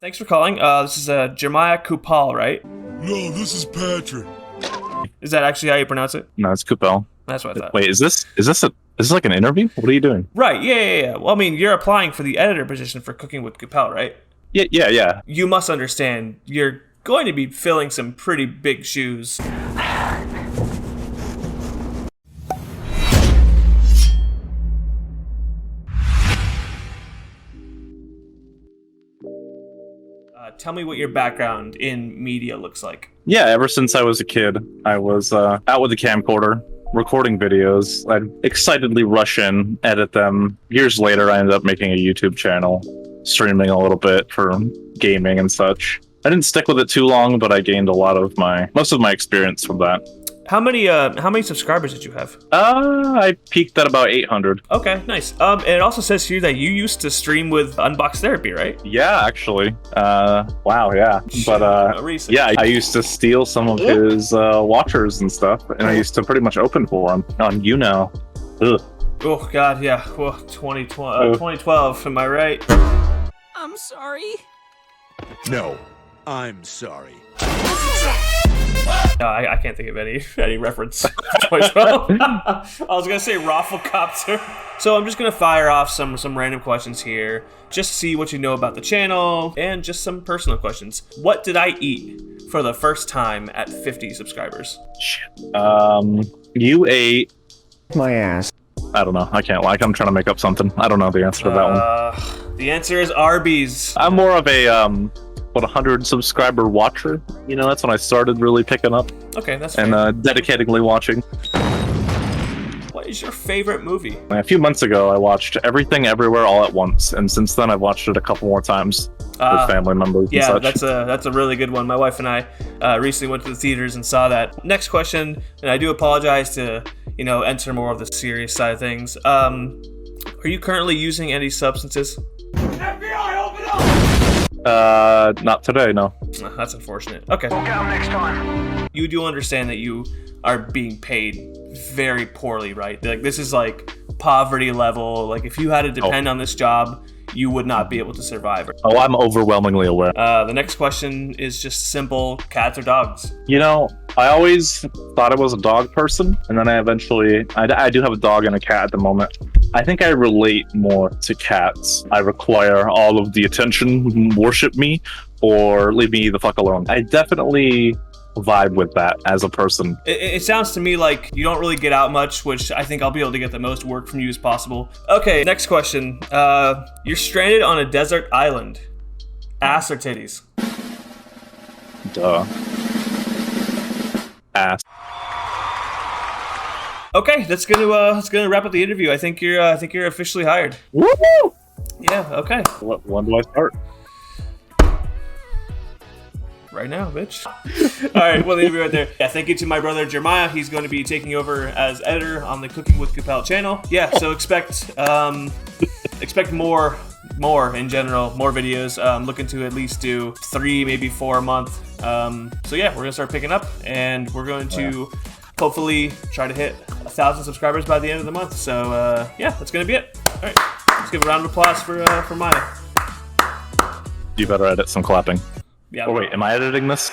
Thanks for calling. This is Miah Coupal, right? No, this is Patrick. Is that actually how you pronounce it? No, it's Coupal. That's what I thought. Wait, is this like an interview? What are you doing? Right, yeah. Well, I mean, you're applying for the editor position for Cooking with Coupal, right? Yeah. You must understand, you're going to be filling some pretty big shoes. Tell me what your background in media looks like. Yeah, ever since I was a kid, I was out with a camcorder, recording videos. I'd excitedly rush in, edit them. Years later, I ended up making a YouTube channel, streaming a little bit for gaming and such. I didn't stick with it too long, but I gained most of my experience from that. How many subscribers did you have? I peaked at about 800. Okay, nice. And it also says here that you used to stream with Unbox Therapy, right? Yeah, actually. Wow, yeah. But recent. yeah, I used to steal some of his watchers and stuff, and I used to pretty much open for him on Ugh. Oh God, yeah. Well, 2012. Am I right? I'm sorry. No, I'm sorry. No, I can't think of any reference. 2012. I was gonna say Rafflecopter. So I'm just gonna fire off some random questions here, just see what you know about the channel, and just some personal questions. What did I eat for the first time at 50 subscribers? Shit. You ate my ass. I don't know. I can't lie. I'm trying to make up something. I don't know the answer to that one. The answer is Arby's. I'm more of a 100 subscriber watcher. You know, that's when I started really picking up. Okay, that's fair. And dedicatingly watching. What is your favorite movie? A few months ago, I watched Everything Everywhere All at Once, and since then, I've watched it a couple more times with family members and such. Yeah, that's a really good one. My wife and I recently went to the theaters and saw that. Next question, and I do apologize to enter more of the serious side of things. Are you currently using any substances? FBI, open up! Not today, no. That's unfortunate. Okay. We'll get 'em next time. You do understand that you are being paid very poorly, right? Like, this is like poverty level. Like, if you had to depend on this job, you would not be able to survive. Oh, I'm overwhelmingly aware. The next question is just simple: cats or dogs? I always thought I was a dog person, and then I do have a dog and a cat at the moment. I think I relate more to cats. I require all of the attention, worship me, or leave me the fuck alone. I definitely vibe with that as a person. It sounds to me like you don't really get out much, which I think I'll be able to get the most work from you as possible. Okay, next question. You're stranded on a desert island. Ass or titties? Duh. Ass. Okay, that's gonna wrap up the interview. I think you're officially hired. Woo! Yeah. Okay. When do I start? Right now, bitch. All right, we'll leave it right there. Yeah, thank you to my brother Jeremiah. He's going to be taking over as editor on the Cooking with Coupal channel. Yeah, so expect more in general, more videos. Looking to at least do 3, maybe 4 a month. So yeah, we're gonna start picking up, and we're going to hopefully try to hit 1,000 subscribers by the end of the month. So yeah, that's gonna be it. All right, let's give a round of applause for Miah. You better edit some clapping. Yeah. Oh wait, am I editing this?